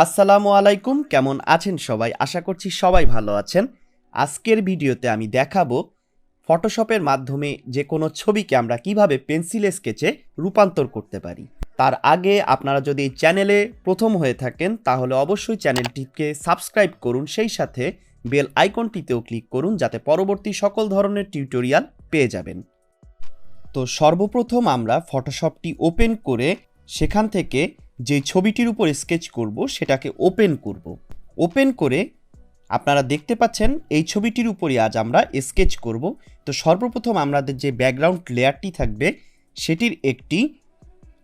আসসালামু আলাইকুম, কেমন আছেন সবাই? আশা করছি সবাই ভালো আছেন। আজকের ভিডিওতে আমি দেখাবো ফটোশপের মাধ্যমে যে কোনো ছবিকে আমরা কিভাবে পেন্সিল স্কেচে রূপান্তর করতে পারি। তার আগে আপনারা যদি এই চ্যানেলে প্রথম হয়ে থাকেন তাহলে অবশ্যই চ্যানেলটিকে সাবস্ক্রাইব করুন, সেই সাথে বেল আইকনটিতেও ক্লিক করুন যাতে পরবর্তী সকল ধরনের টিউটোরিয়াল পেয়ে যাবেন। তো সর্বপ্রথম আমরা ফটোশপটি ওপেন করে সেখান থেকে যে ছবিটির উপর স্কেচ করব সেটাকে ওপেন করব। ওপেন করে আপনারা দেখতে পাচ্ছেন এই ছবিটির উপরই আজ আমরা স্কেচ করব। তো সর্বপ্রথম আমাদের যে ব্যাকগ্রাউন্ড লেয়ারটি থাকবে সেটির একটি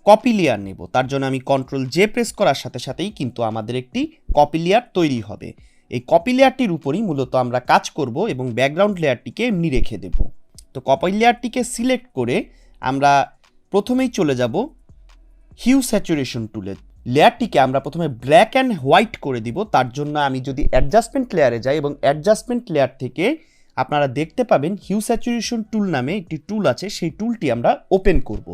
কপি লেয়ার নেব। তার জন্য আমি কন্ট্রোল জে প্রেস করার সাথে সাথেই কিন্তু আমাদের একটি কপি লেয়ার তৈরি হবে। এই কপি লেয়ারটির উপরই মূলত আমরা কাজ করব এবং ব্যাকগ্রাউন্ড লেয়ারটিকে এমনি রেখে দেব। তো কপি লেয়ারটিকে সিলেক্ট করে আমরা প্রথমেই চলে যাব হিউ স্যাচুরেশন টুলে। লেয়ারটিকে আমরা প্রথমে ব্ল্যাক অ্যান্ড হোয়াইট করে দিব। তার জন্য আমি যদি অ্যাডজাস্টমেন্ট লেয়ারে যাই এবং অ্যাডজাস্টমেন্ট লেয়ার থেকে আপনারা দেখতে পাবেন হিউ স্যাচুরেশন টুল নামে একটি টুল আছে, সেই টুলটি আমরা ওপেন করব।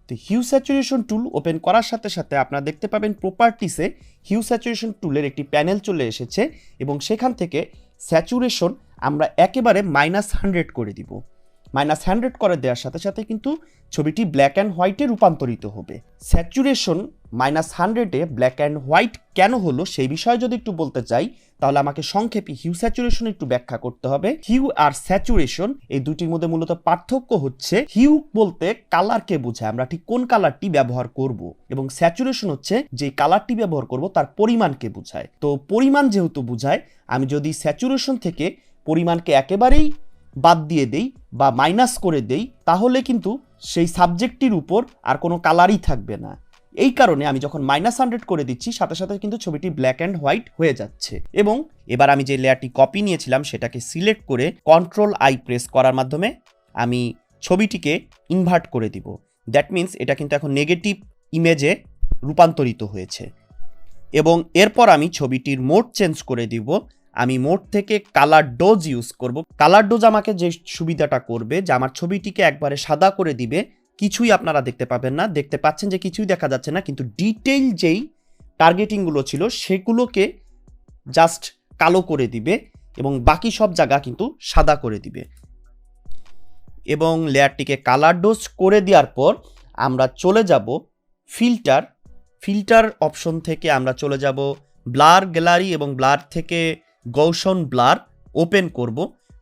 তো হিউ স্যাচুরেশন টুল ওপেন করার সাথে সাথে আপনারা দেখতে পাবেন প্রপার্টিসে হিউ স্যাচুরেশন টুলের একটি প্যানেল চলে এসেছে এবং সেখান থেকে স্যাচুরেশন আমরা একেবারে -100 করে দিব। -100 করে দেওয়ার সাথে সাথে কিন্তু ছবিটি ব্ল্যাক অ্যান্ড হোয়াইটে রূপান্তরিত হবে। স্যাচুরেশন -100-এ ব্ল্যাক অ্যান্ড হোয়াইট কেন হলো সেই বিষয়ে যদি একটু বলতে চাই তাহলে আমাকে সংক্ষেপে হিউ স্যাচুরেশন একটু ব্যাখ্যা করতে হবে। হিউ আর স্যাচুরেশন এই দুটির মধ্যে মূলত পার্থক্য হচ্ছে হিউ বলতে কালারকে বোঝায়, আমরা ঠিক কোন কালারটি ব্যবহার করব, এবং স্যাচুরেশন হচ্ছে যে কালারটি ব্যবহার করব তার পরিমাণকে বোঝায়। তো পরিমাণ যেহেতু বোঝায়, আমি যদি স্যাচুরেশন থেকে পরিমাণকে একেবারেই বাদ দিয়ে দেই বা মাইনাস করে দেই তাহলে কিন্তু সেই সাবজেক্টটির উপর আর কোনো কালারই থাকবে না। এই কারণে আমি যখন -100 করে দিচ্ছি সাথে সাথে কিন্তু ছবিটি ব্ল্যাক অ্যান্ড হোয়াইট হয়ে যাচ্ছে। এবং এবার আমি যে লেয়ারটি কপি নিয়েছিলাম সেটাকে সিলেক্ট করে কন্ট্রোল আই প্রেস করার মাধ্যমে আমি ছবিটিকে ইনভার্ট করে দিব। দ্যাট মিন্স এটা কিন্তু এখন নেগেটিভ ইমেজে রূপান্তরিত হয়েছে। এবং এরপর আমি ছবিটির মোড চেঞ্জ করে দিব। আমি মোড থেকে কালার ডোজ ইউজ করব। কালার ডোজ আমাকে যে সুবিধাটা করবে যে আমার ছবিটিকে একবারে সাদা করে দিবে, কিছুই আপনারা দেখতে পাবেন না, দেখতে পাচ্ছেন যে কিছুই দেখা যাচ্ছে না, কিন্তু ডিটেইল যেই টার্গেটিংগুলো ছিল সেগুলোকে জাস্ট কালো করে দিবে এবং বাকি সব জায়গা কিন্তু সাদা করে দিবে। এবং লেয়ারটিকে কালার ডোজ করে দেওয়ার পর আমরা চলে যাব ফিল্টার অপশন থেকে আমরা চলে যাব ব্লার গ্যালারি এবং ব্লার থেকে গৌশন ব্লার ওপেন করব।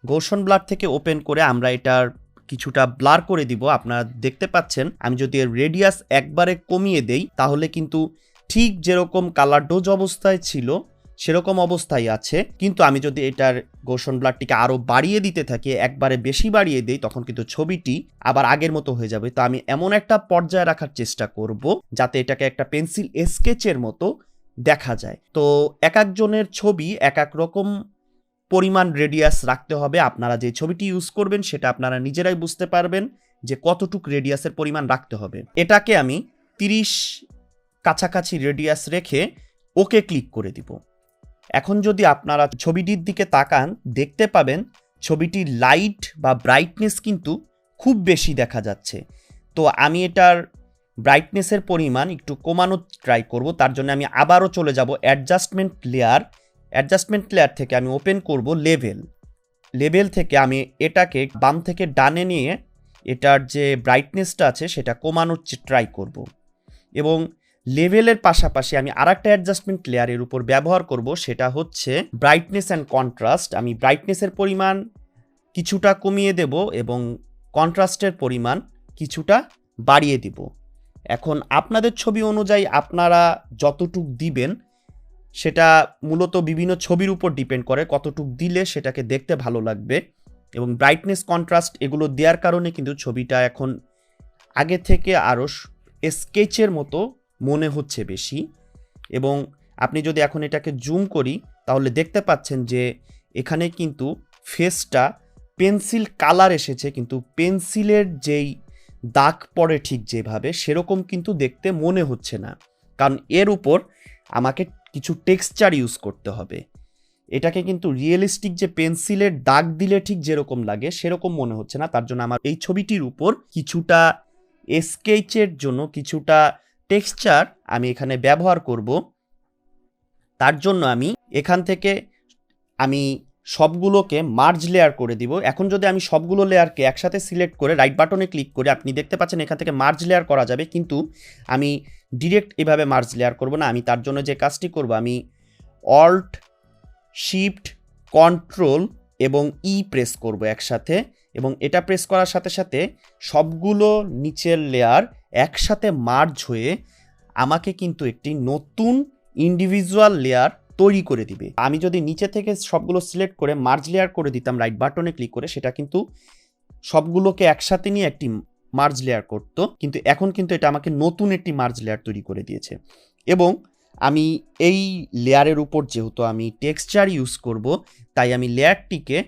গৌশন ব্লার থেকে ওপেন করে আমরা এটার কিছুটা ব্লার করে দিব। আপনারা দেখতে পাচ্ছেন আমি যদি এর রেডিয়াস একবারে কমিয়ে দেই তাহলে কিন্তু ঠিক যেরকম কালার ডোজ অবস্থায় ছিল সেরকম অবস্থায় আছে, কিন্তু আমি যদি এটার গৌশন ব্লারটিকে আরও বাড়িয়ে দিতে থাকি, একবারে বেশি বাড়িয়ে দেই, তখন কিন্তু ছবিটি আবার আগের মতো হয়ে যাবে। তো আমি এমন একটা পর্যায়ে রাখার চেষ্টা করব যাতে এটাকে একটা পেন্সিল স্কেচের মতো দেখা যায়। তো এক একজনের ছবি এক এক রকম পরিমাণ রেডিয়াস রাখতে হবে। আপনারা যে ছবিটি ইউজ করবেন সেটা আপনারা নিজেরাই বুঝতে পারবেন যে কতটুক রেডিয়াসের পরিমাণ রাখতে হবে। এটাকে আমি 30 কাছাকাছি রেডিয়াস রেখে ওকে ক্লিক করে দিব। এখন যদি আপনারা ছবিটির দিকে তাকান দেখতে পাবেন ছবিটির লাইট বা ব্রাইটনেস কিন্তু খুব বেশি দেখা যাচ্ছে। তো আমি এটার ব্রাইটনেসের পরিমাণ একটু কমানোর ট্রাই করব। তার জন্য আমি আবারও চলে যাব অ্যাডজাস্টমেন্ট লেয়ার থেকে আমি ওপেন করব লেভেল থেকে আমি এটাকে বাম থেকে ডানে নিয়ে এটার যে ব্রাইটনেসটা আছে সেটা কমানোর ট্রাই করব। এবং লেভেলের পাশাপাশি আমি আরেকটা অ্যাডজাস্টমেন্ট লেয়ারের উপর ব্যবহার করব, সেটা হচ্ছে ব্রাইটনেস অ্যান্ড কন্ট্রাস্ট। আমি ব্রাইটনেসের পরিমাণ কিছুটা কমিয়ে দেব এবং কন্ট্রাস্টের পরিমাণ কিছুটা বাড়িয়ে দিব। এখন আপনাদের ছবি অনুযায়ী আপনারা যতটুক দিবেন সেটা মূলত বিভিন্ন ছবির উপর ডিপেন্ড করে, কতটুক দিলে সেটাকে দেখতে ভালো লাগবে। এবং ব্রাইটনেস কন্ট্রাস্ট এগুলো দেওয়ার কারণে কিন্তু ছবিটা এখন আগে থেকে আরও স্কেচের মতো মনে হচ্ছে বেশি। এবং আপনি যদি এখন এটাকে জুম করি তাহলে দেখতে পাচ্ছেন যে এখানে কিন্তু ফেসটা পেন্সিল কালার এসেছে, কিন্তু পেন্সিলের যেই দাগ পড়ে ঠিক যেভাবে সেরকম কিন্তু দেখতে মনে হচ্ছে না, কারণ এর উপর আমাকে কিছু টেক্সচার ইউজ করতে হবে। এটাকে কিন্তু রিয়েলিস্টিক যে পেন্সিলের দাগ দিলে ঠিক যেরকম লাগে সেরকম মনে হচ্ছে না। তার জন্য আমার এই ছবিটির উপর কিছুটা স্কেচের জন্য কিছুটা টেক্সচার আমি এখানে ব্যবহার করব। তার জন্য আমি এখান থেকে আমি সবগুলোকে মার্জ লেয়ার করে দিব। এখন যদি আমি সবগুলো লেয়ারকে একসাথে সিলেক্ট করে রাইট বাটনে ক্লিক করে আপনি দেখতে পাচ্ছেন এখান থেকে মার্জ লেয়ার করা যাবে, কিন্তু আমি ডিরেক্ট এভাবে মার্জ লেয়ার করব না। আমি তার জন্য যে কাজটি করব, আমি অল্ট শিফট কন্ট্রোল এবং ই প্রেস করব একসাথে, এবং এটা প্রেস করার সাথে সাথে সবগুলো নিচের লেয়ার একসাথে মার্জ হয়ে আমাকে কিন্তু একটি নতুন ইন্ডিভিজুয়াল লেয়ার তৈরি করে দিবে। আমি যদি নিচে থেকে সবগুলো সিলেক্ট করে মার্জ লেয়ার করে দিতাম রাইট বাটনে ক্লিক করে, সেটা কিন্তু সবগুলোকে একসাথে নিয়ে একটি মার্জ লেয়ার করতো, কিন্তু এখন কিন্তু এটা আমাকে নতুন একটি মার্জ লেয়ার তৈরি করে দিয়েছে। এবং আমি এই লেয়ারের উপর যেহেতু আমি টেক্সচার ইউজ করব, তাই আমি লেয়ারটিকে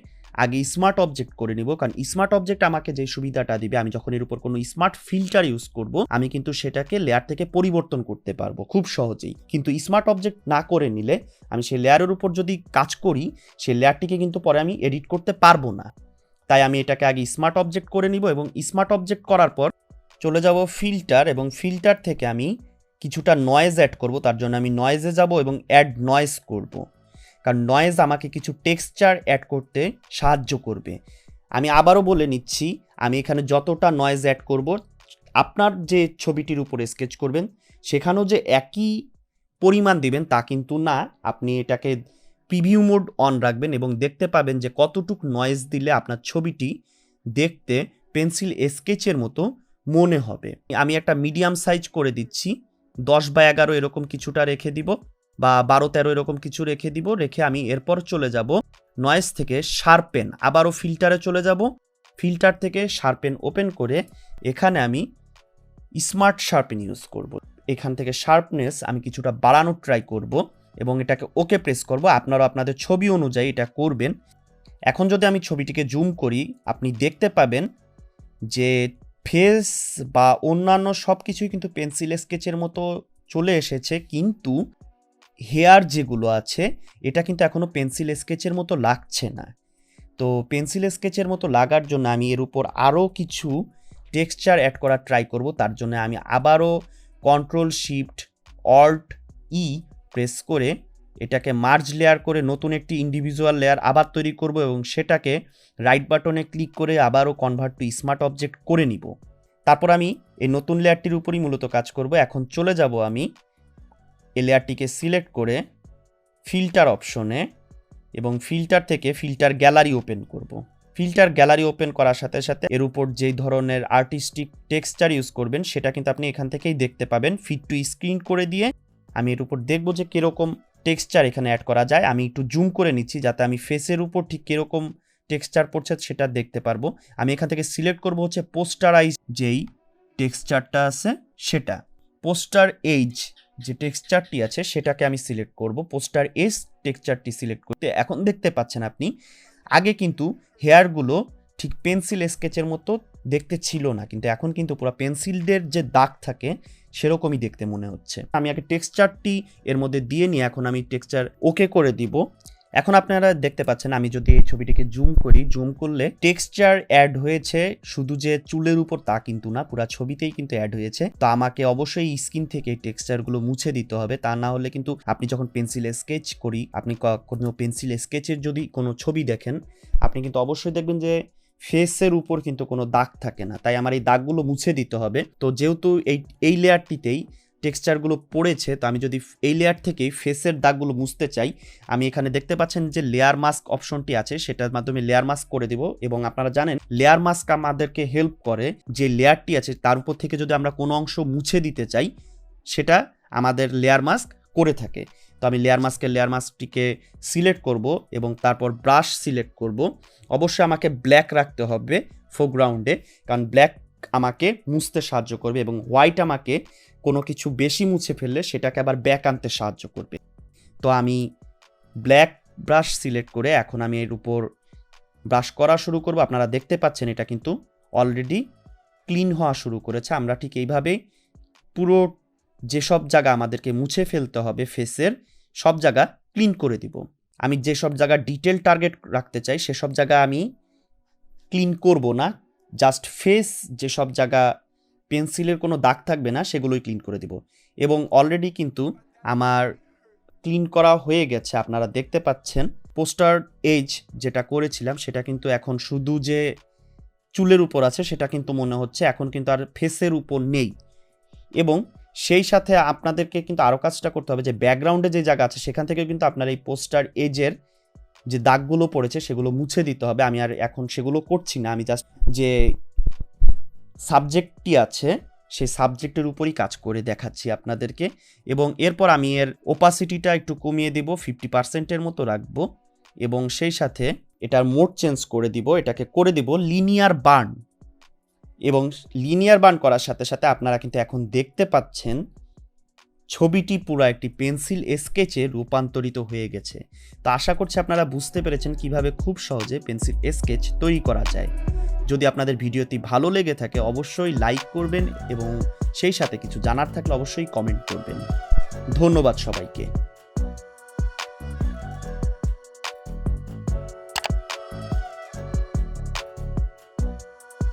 আগে স্মার্ট অবজেক্ট করে নিব, কারণ স্মার্ট অবজেক্ট আমাকে যে সুবিধাটা দিবে, আমি যখন এর উপর কোনো স্মার্ট ফিল্টার ইউজ করব, আমি কিন্তু সেটাকে লেয়ার থেকে পরিবর্তন করতে পারবো খুব সহজেই। কিন্তু স্মার্ট অবজেক্ট না করে নিলে আমি সেই লেয়ারের উপর যদি কাজ করি, সেই লেয়ারটিকে কিন্তু পরে আমি এডিট করতে পারবো না। তাই আমি এটাকে আগে স্মার্ট অবজেক্ট করে নিব, এবং স্মার্ট অবজেক্ট করার পর চলে যাব ফিল্টার, এবং ফিল্টার থেকে আমি কিছুটা নয়েজ অ্যাড করব। তার জন্য আমি নয়েজে যাব এবং অ্যাড নয়েজ করব, কারণ নয়েজ আমাকে কিছু টেক্সচার অ্যাড করতে সাহায্য করবে। আমি আবারও বলে নিচ্ছি, আমি এখানে যতটা নয়েজ অ্যাড করব, আপনার যে ছবিটির উপরে স্কেচ করবেন সেখানেও যে একই পরিমাণ দিবেন তা কিন্তু না। আপনি এটাকে প্রিভিউ মোড অন রাখবেন এবং দেখতে পাবেন যে কতটুকু নয়েজ দিলে আপনার ছবিটি দেখতে পেন্সিল স্কেচের মতো মনে হবে। আমি একটা মিডিয়াম সাইজ করে দিচ্ছি, 10/11 এরকম কিছুটা রেখে দিব, বা 12-13 এরকম কিছু রেখে দিব। রেখে আমি এরপর চলে যাব নয়েজ থেকে শার্পেন, আবারও ফিল্টারে চলে যাব। ফিল্টার থেকে শার্পেন ওপেন করে এখানে আমি স্মার্ট শার্পেন ইউজ করব। এখান থেকে শার্পনেস আমি কিছুটা বাড়ানোর ট্রাই করব এবং এটাকে ওকে প্রেস করব। আপনারা আপনাদের ছবি অনুযায়ী এটা করবেন। এখন যদি আমি ছবিটিকে জুম করি, আপনি দেখতে পাবেন যে ফেস বা অন্যান্য সব কিছুই কিন্তু পেন্সিল স্কেচের মতো চলে এসেছে, কিন্তু হেয়ার যেগুলো আছে এটা কিন্তু এখনও পেন্সিল স্কেচের মতো লাগছে না। তো পেন্সিল স্কেচের মতো লাগার জন্য আমি এর উপর আরও কিছু টেক্সচার অ্যাড করার ট্রাই করব। তার জন্য আমি আবারও control shift alt E press করে এটাকে মার্জ লেয়ার করে নতুন একটি ইন্ডিভিজুয়াল লেয়ার আবার তৈরি করব, এবং সেটাকে রাইট বাটনে ক্লিক করে আবারও কনভার্ট টু স্মার্ট অবজেক্ট করে নিব। তারপর আমি এই নতুন লেয়ারটির উপরই মূলত কাজ করব। এখন চলে যাব আমি এই লেয়ারটিকে সিলেক্ট করে ফিল্টার অপশনে, এবং ফিল্টার থেকে ফিল্টার গ্যালারি ওপেন করব। ফিল্টার গ্যালারি ওপেন করার সাথে সাথে এর উপর যেই ধরনের আর্টিস্টিক টেক্সচার ইউজ করবেন সেটা কিন্তু আপনি এখান থেকেই দেখতে পাবেন। ফিট টু স্ক্রিন করে দিয়ে আমি এর উপর দেখব যে কীরকম টেক্সচার এখানে অ্যাড করা যায়। আমি একটু জুম করে নিচ্ছি যাতে আমি ফেসের উপর ঠিক কীরকম টেক্সচার পড়ছে সেটা দেখতে পারবো। আমি এখান থেকে সিলেক্ট করব হচ্ছে পোস্টারাইজ যেই টেক্সচারটা আছে সেটা। পোস্টার এইজ যে টেক্সচারটি আছে সেটাকে আমি সিলেক্ট করব। পোস্টার এজ টেক্সচারটি সিলেক্ট করতে এখন দেখতে পাচ্ছেন আপনি আগে কিন্তু হেয়ারগুলো ঠিক পেন্সিল স্কেচের মতো দেখতে ছিল না, কিন্তু এখন কিন্তু পুরো পেন্সিলের যে দাগ থাকে সেরকমই দেখতে মনে হচ্ছে। আমি আগে টেক্সচারটি এর মধ্যে দিয়ে নিয়ে এখন আমি টেক্সচার ওকে করে দিব। এখন আপনারা দেখতে পাচ্ছেন আমি যদি এই ছবিটিকে জুম করি, জুম করলে টেক্সচার অ্যাড হয়েছে, শুধু যে চুলের উপর তা কিন্তু না, পুরো ছবিতেই কিন্তু অ্যাড হয়েছে। তো আমাকে অবশ্যই স্ক্রিন থেকে এই টেক্সচারগুলো মুছে দিতে হবে, তা না হলে কিন্তু আপনি যখন পেন্সিল স্কেচ করি, আপনি কোনো পেন্সিল স্কেচের যদি কোনো ছবি দেখেন, আপনি কিন্তু অবশ্যই দেখবেন যে ফেসের উপর কিন্তু কোনো দাগ থাকে না। তাই আমার এই দাগগুলো মুছে দিতে হবে। তো যেহেতু এই লেয়ারটিতেই টেক্সচারগুলো পড়েছে, তো আমি যদি এই লেয়ার থেকেই ফেসের দাগগুলো মুছতে চাই, আমি এখানে দেখতে পাচ্ছেন যে লেয়ার মাস্ক অপশনটি আছে, সেটার মাধ্যমে লেয়ার মাস্ক করে দিব। এবং আপনারা জানেন লেয়ার মাস্ক আমাদেরকে হেল্প করে, যে লেয়ারটি আছে তার উপর থেকে যদি আমরা কোনো অংশ মুছে দিতে চাই সেটা আমাদের লেয়ার মাস্ক করে থাকে। তো আমি লেয়ার মাস্কটিকে সিলেক্ট করব এবং তারপর ব্রাশ সিলেক্ট করব। অবশ্যই আমাকে ব্ল্যাক রাখতে হবে ফোরগ্রাউন্ডে, কারণ ব্ল্যাক আমাকে মুছতে সাহায্য করবে এবং হোয়াইট আমাকে কোনো কিছু বেশি মুছে ফেললে সেটাকে আবার ব্যাক আনতে সাহায্য করবে। তো আমি ব্ল্যাক ব্রাশ সিলেক্ট করে এখন আমি এর উপর ব্রাশ করা শুরু করব। আপনারা দেখতে পাচ্ছেন এটা কিন্তু অলরেডি ক্লিন হওয়া শুরু করেছে। আমরা ঠিক এইভাবেই পুরো যেসব জায়গা আমাদেরকে মুছে ফেলতে হবে ফেসের সব জায়গা ক্লিন করে দিব। আমি যেসব জায়গা ডিটেল টার্গেট রাখতে চাই সেসব জায়গা আমি ক্লিন করব না, জাস্ট ফেস যেসব জায়গা পেন্সিলের কোনো দাগ থাকবে না সেগুলোই ক্লিন করে দিব। এবং অলরেডি কিন্তু আমার ক্লিন করা হয়ে গেছে, আপনারা দেখতে পাচ্ছেন। পোস্টার এজ যেটা করেছিলাম সেটা কিন্তু এখন শুধু যে চুলের উপর আছে সেটা কিন্তু মনে হচ্ছে এখন কিন্তু আর ফেসের উপর নেই। এবং সেই সাথে আপনাদেরকে কিন্তু আরও কাজটা করতে হবে যে ব্যাকগ্রাউন্ডে যে জায়গা আছে সেখান থেকে কিন্তু আপনার এই পোস্টার এজের যে দাগগুলো পড়েছে সেগুলো মুছে দিতে হবে। আমি আর এখন সেগুলো করছি না, আমি জাস্ট যে সাবজেক্টটি আছে সেই সাবজেক্টের উপরই কাজ করে দেখাচ্ছি আপনাদেরকে। এবং এরপর আমি এর ওপাসিটিটা একটু কমিয়ে দিব, 50% মতো রাখবো। এবং সেই সাথে এটার মোড চেঞ্জ করে দিব, এটাকে করে দিব লিনিয়ার বার্ন। এবং লিনিয়ার বার্ন করার সাথে সাথে আপনারা কিন্তু এখন দেখতে পাচ্ছেন ছবিটি পুরো একটি পেন্সিল স্কেচে রূপান্তরিত হয়ে গেছে। তো আশা করছি আপনারা বুঝতে পেরেছেন কিভাবে খুব সহজে পেন্সিল স্কেচ তৈরি করা যায়। যদি আপনাদের ভিডিওটি ভালো লেগে থাকে অবশ্যই লাইক করবেন এবং সেই সাথে কিছু জানার থাকলে অবশ্যই কমেন্ট করবেন। ধন্যবাদ সবাইকে।